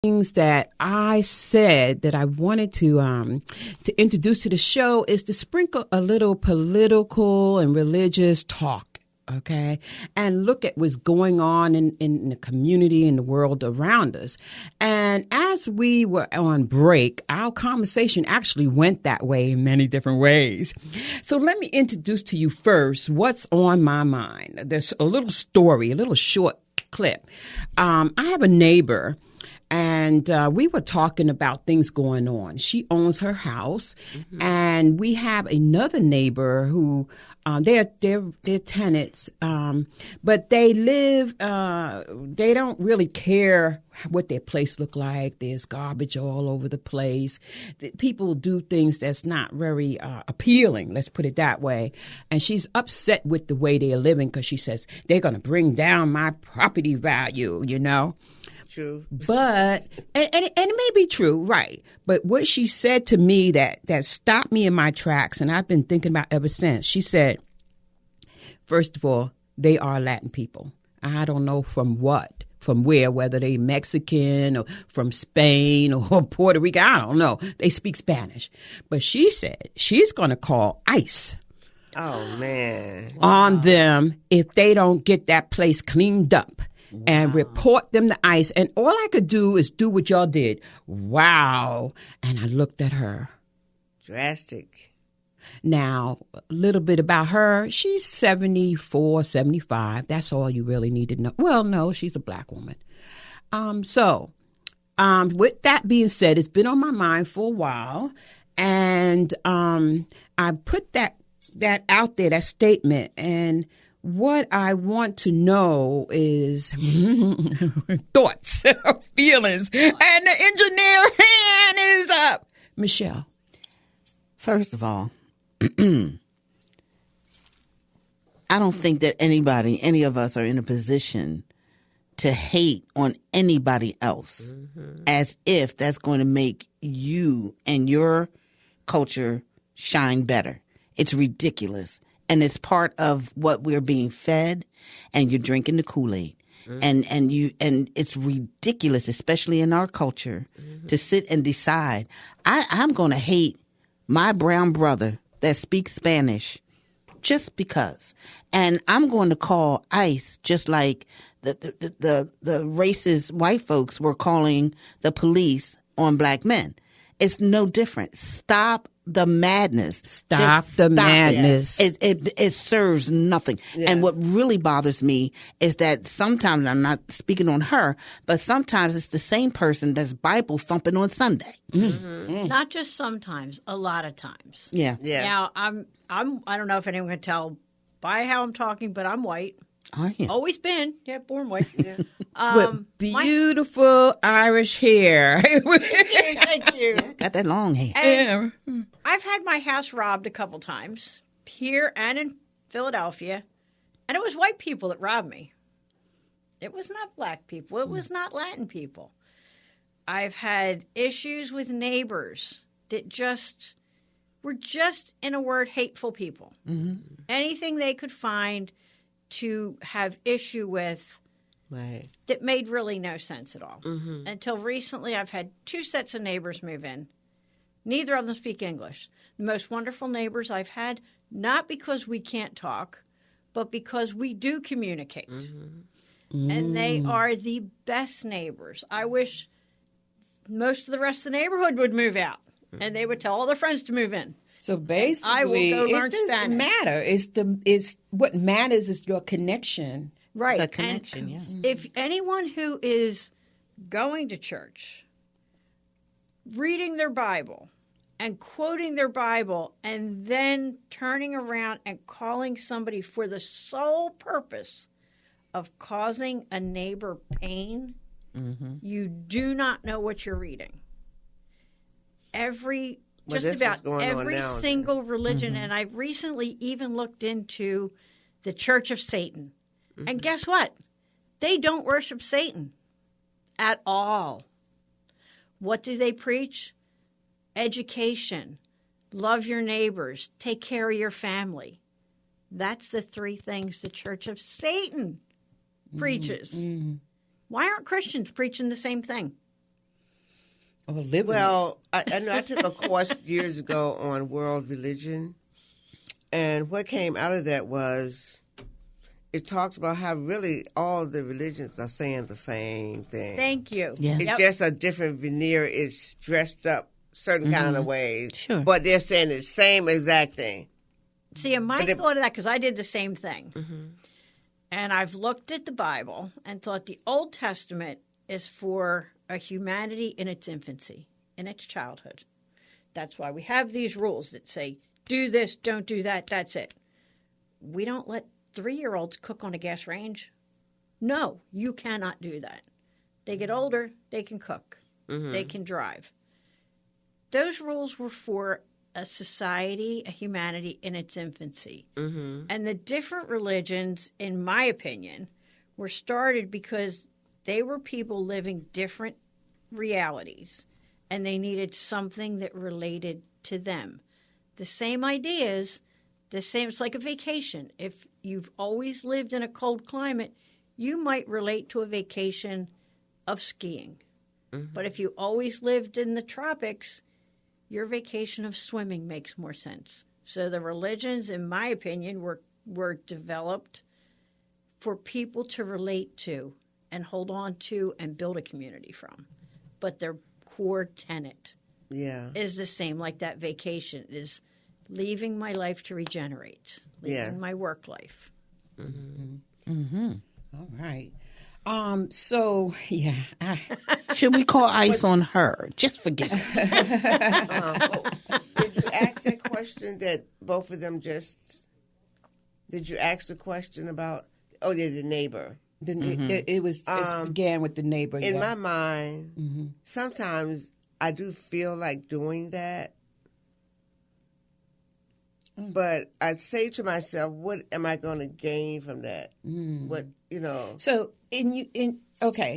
things that I said that I wanted to introduce to the show is to sprinkle a little political and religious talk. Okay, and look at what's going on in the community and the world around us. And as we were on break, our conversation actually went that way in many different ways. So let me introduce to you first what's on my mind. There's a little story, a little short clip. I have a neighbor. And we were talking about things going on. She owns her house, and we have another neighbor who they're tenants, but they live. They don't really care what their place look like. There's garbage all over the place. People do things that's not very appealing. Let's put it that way. And she's upset with the way they're living because she says they're going to bring down my property value. You know. True. But, and it may be true, right. But what she said to me that stopped me in my tracks, and I've been thinking about ever since, she said, first of all, they are Latin people. I don't know from where, whether they Mexican or from Spain or Puerto Rico, I don't know. They speak Spanish. But she said she's going to call ICE. Oh, man. On them if they don't get that place cleaned up. Wow. And report them to ICE. And all I could do is do what y'all did. Wow. And I looked at her. Drastic. Now, a little bit about her. She's 74, 75. That's all you really need to know. Well, no, she's a black woman. So with that being said, it's been on my mind for a while. And I put that out there, that statement. And what I want to know is thoughts, feelings, and the engineer hand is up. Michelle. First of all, I don't think that any of us are in a position to hate on anybody else as if that's going to make you and your culture shine better. It's ridiculous. And it's part of what we're being fed, and you're drinking the Kool-Aid. And it's ridiculous, especially in our culture, to sit and decide, I'm going to hate my brown brother that speaks Spanish just because. And I'm going to call ICE just like the racist white folks were calling the police on black men. It's no different. Stop the madness. Stop the madness. It serves nothing. Yeah. And what really bothers me is that sometimes, I'm not speaking on her, but sometimes it's the same person that's Bible thumping on Sunday. Not just sometimes, a lot of times. Yeah. Now, I don't know if anyone can tell by how I'm talking, but I'm white. Are you? Always been. Yeah, born white. Yeah. With beautiful Irish hair. Thank you. Yeah, got that long hair. And I've had my house robbed a couple times here and in Philadelphia, and it was white people that robbed me. It was not black people. It was not Latin people. I've had issues with neighbors that were just, in a word, hateful people. Anything they could find to have issue with that made really no sense at all. Until recently, I've had 2 sets of neighbors move in. Neither of them speak English. The most wonderful neighbors I've had, not because we can't talk, but because we do communicate. And they are the best neighbors. I wish most of the rest of the neighborhood would move out, and they would tell all their friends to move in. So basically, I will go learn it doesn't Spanish. matter. It's what matters is your connection. Right. The connection, and yeah. If anyone who is going to church, reading their Bible, and quoting their Bible, and then turning around and calling somebody for the sole purpose of causing a neighbor pain, you do not know what you're reading. Just about every single religion, and I've recently even looked into the Church of Satan. And guess what? They don't worship Satan at all. What do they preach? Education, love your neighbors, take care of your family. That's the 3 things the Church of Satan preaches. Why aren't Christians preaching the same thing? or living it. Well, I know I took a course years ago on world religion, and what came out of that was it talked about how really all the religions are saying the same thing. Thank you. Yeah. It's just a different veneer. It's dressed up certain kind of ways. Sure. But they're saying the same exact thing. See, and my But thought of that, because I did the same thing. And I've looked at the Bible and thought the Old Testament is for a humanity in its infancy, in its childhood. That's why we have these rules that say, do this, don't do that, that's it. We don't let 3-year-olds cook on a gas range. No, you cannot do that. They get older, they can cook, they can drive. Those rules were for a society, a humanity in its infancy. And the different religions, in my opinion, were started because they were people living different realities and they needed something that related to them. The same ideas, the same, it's like a vacation. If you've always lived in a cold climate, you might relate to a vacation of skiing. But if you always lived in the tropics, your vacation of swimming makes more sense. So the religions, in my opinion, were developed for people to relate to and hold on to and build a community from. But their core tenet is the same, like that vacation is leaving my life to regenerate, leaving my work life. All right. So, yeah. Should we call ICE on her? Just forget it. Did you ask that question that both of them just... Did you ask the question about... Oh, yeah, the neighbor. It began with the neighbor. In my mind, sometimes I do feel like doing that. But I say to myself, what am I going to gain from that? What, So,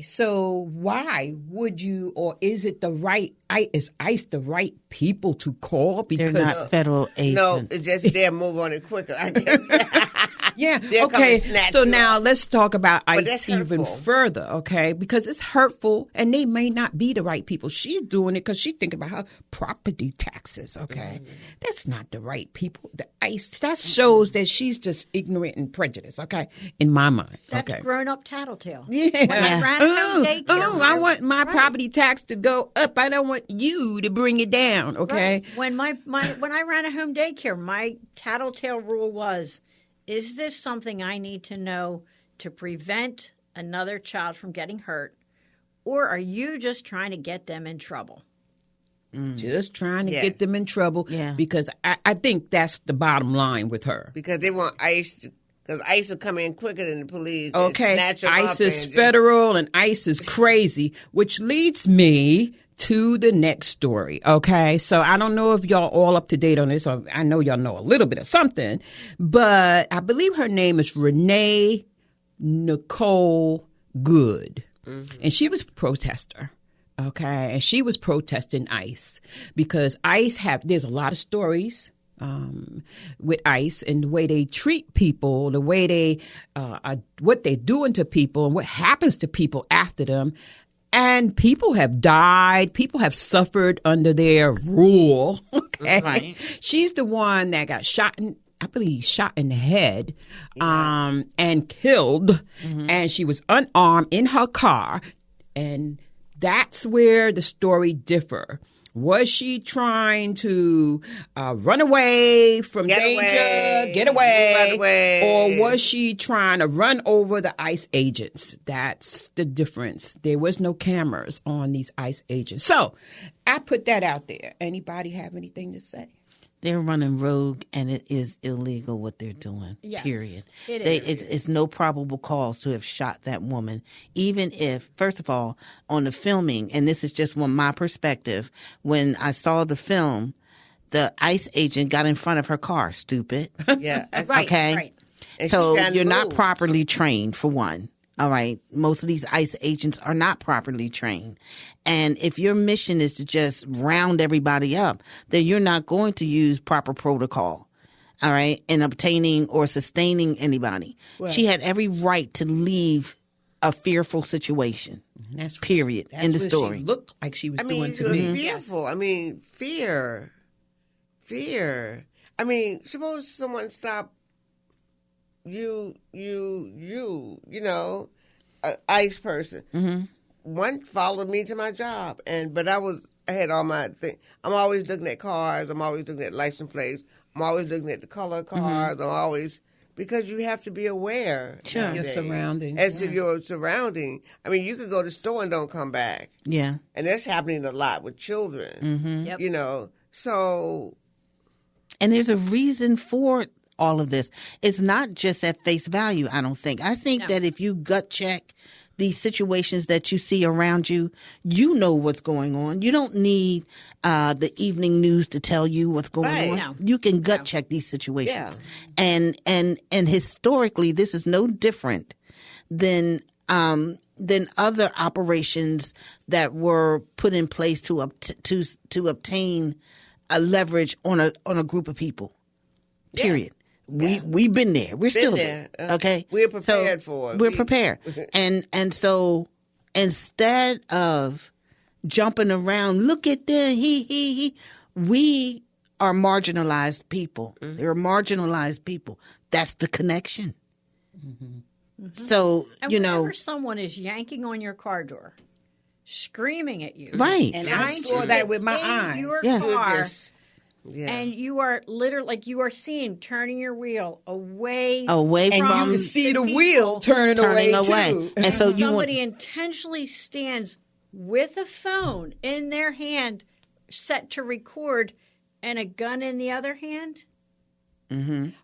so why would you, or is it the right, is ICE the right people to call? They're Because not federal agents. No, it's just they'll move on it quicker, I guess. yeah, They'll come okay. and snatch So you now up. let's talk about But ICE that's even hurtful. further, okay? Because it's hurtful, and they may not be the right people. She's doing it because she's thinking about her property taxes, okay? That's not the right people. The ICE, that shows that she's just ignorant and prejudiced, okay? In my mind, That's okay? grown-up tattletale. Yeah. When I ran home daycare, I want my property tax to go up. I don't want you to bring it down, okay? Right. When when I ran a home daycare, my tattletale rule was, is this something I need to know to prevent another child from getting hurt, or are you just trying to get them in trouble? Just trying to Yes. get them in trouble because I think that's the bottom line with her. Because they want ICE, because ICE will come in quicker than the police. and Okay, snatch 'em ICE up is and federal and ICE is crazy, which leads me to the next story. Okay, so I don't know if y'all all up to date on this. Or I know y'all know a little bit of something, but I believe her name is Renee Nicole Good, and she was a protester. Okay, and she was protesting ICE because ICE there's a lot of stories with ICE and the way they treat people, the way they what they're doing to people, and what happens to people after them. And people have died. People have suffered under their rule. Okay, Right. She's the one that got shot in. I believe shot in the head, and killed. And she was unarmed in her car, and that's where the story differ. Was she trying to run away from Get danger, away. get away, Run away. or was she trying to run over the ICE agents? That's the difference. There was no cameras on these ICE agents. So I put that out there. Anybody have anything to say? They're running rogue, and it is illegal what they're doing. Yes, Period. it It's no probable cause to have shot that woman, even if, first of all, on the filming, and this is just from my perspective, when I saw the film, the ICE agent got in front of her car. Stupid. Yeah, that's Right, Okay. right. And So she trying to you're not move. properly trained, for one. All right. Most of these ICE agents are not properly trained. And if your mission is to just round everybody up, then you're not going to use proper protocol. All right. In obtaining or sustaining anybody. She had every right to leave a fearful situation. That's Period. That's In the what story. she looked like she was I mean, doing it to was me. fearful. I mean, fear. I mean, suppose someone stopped you know, a ICE person. Mm-hmm. One followed me to my job, but I had all my thing. I'm always looking at cars. I'm always looking at license plates. I'm always looking at the color of cars. I'm always, because you have to be aware. Sure. nowadays Your surroundings, As to yeah. your surrounding. I mean, you could go to the store and don't come back. Yeah. And that's happening a lot with children. Mm-hmm. Yep. You know, so And there's a reason for all of this. It's not just at face value, I don't think. I think No. that if you gut check these situations that you see around you, you know what's going on. You don't need the evening news to tell you what's going Right. on. No. You can gut check these situations. Yeah. And historically, this is no different than other operations that were put in place to obtain a leverage on a group of people. Period. We've been there. We're still there. there. Okay. We're prepared for it. We're prepared. And so instead of jumping around, look at them, he, we are marginalized people. They're marginalized people. That's the connection. So, And whenever someone is yanking on your car door, screaming at you, right. And I trying saw to that get with my in eyes. your Yeah. You're car, just, yeah. and you are literally, like, you are seen turning your wheel away Away And from you can see the people wheel turning away, too. And so you want somebody intentionally stands with a phone in their hand set to record and a gun in the other hand.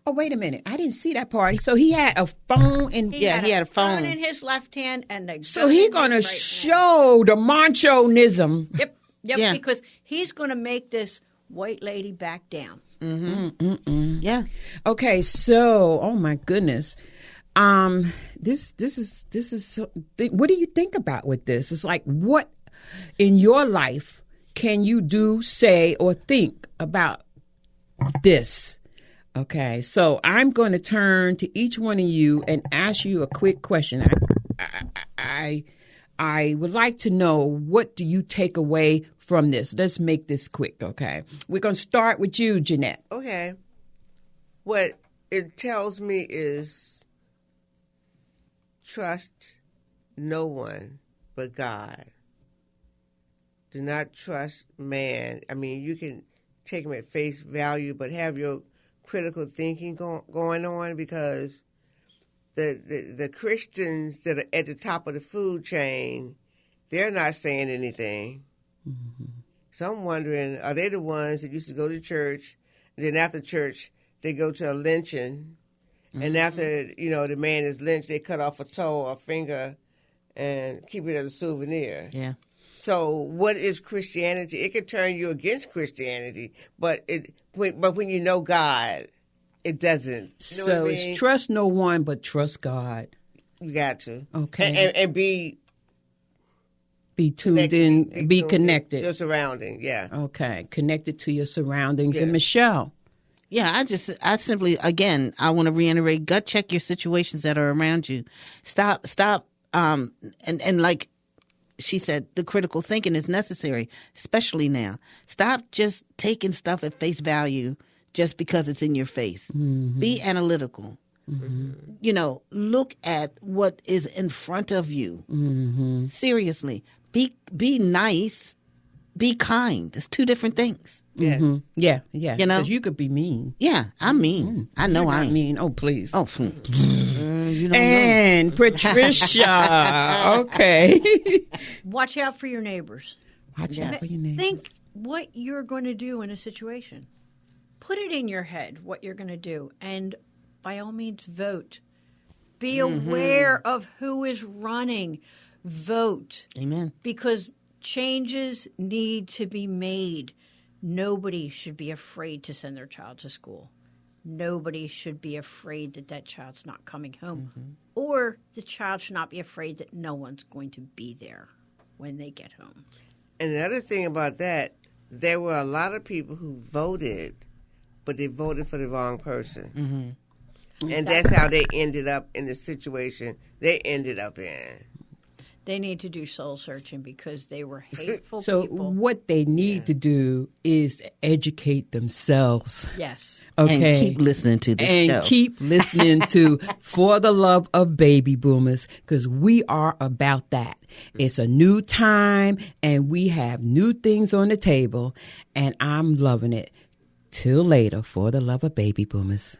Oh, wait a minute. I didn't see that part. So he had a phone and he had a phone. in his left hand and a so gun he in gonna his right hand. show the macho-nism. Yep, Yeah. because he's going to make this white lady back down. yeah. Okay, so oh my goodness, this is so, what do you think about with this? It's like, what in your life can you do, say, or think about this? Okay, so I'm going to turn to each one of you and ask you a quick question. I would like to know, what do you take away from this? Let's make this quick, okay? We're going to start with you, Jeanette. Okay. What it tells me is trust no one but God. Do not trust man. I mean, you can take him at face value, but have your critical thinking going on, because the Christians that are at the top of the food chain, they're not saying anything. Mm-hmm. So I'm wondering, are they the ones that used to go to church, and then after church they go to a lynching, and after the man is lynched, they cut off a toe or a finger and keep it as a souvenir. Yeah. So what is Christianity? It could turn you against Christianity, but when you know God, it doesn't. You know So what I mean? it's trust no one, but trust God. You got to. Okay. And be tuned in, be tuned connected. to your surrounding, yeah. Okay, connected to your surroundings. Yeah. And Michelle, Yeah, I simply, again, I want to reiterate, gut check your situations that are around you. Stop, and like she said, the critical thinking is necessary, especially now. Stop just taking stuff at face value just because it's in your face. Mm-hmm. Be analytical. Mm-hmm. Look at what is in front of you. Mm-hmm. Seriously. Be nice. Be kind. It's two different things. Yeah. mm-hmm. yeah, because you could be mean. Yeah, I'm mean. I know You're I not ain't. mean. Oh, please. Oh, you don't know. And Patricia, okay. Watch out for your neighbors. Watch out for your neighbors. Think what you're going to do in a situation. Put it in your head what you're going to do, and by all means, vote. Be aware of who is running. Vote. Amen. Because changes need to be made. Nobody should be afraid to send their child to school. Nobody should be afraid that child's not coming home. Or the child should not be afraid that no one's going to be there when they get home. And the other thing about that, there were a lot of people who voted, but they voted for the wrong person. And that's how they ended up in the situation they ended up in. They need to do soul searching because they were hateful So people. what they need to do is educate themselves. Yes. Okay. And keep listening to this and show. keep listening to For the Love of Baby Boomers, because we are about that. It's a new time and we have new things on the table, and I'm loving it. Till later, For the Love of Baby Boomers.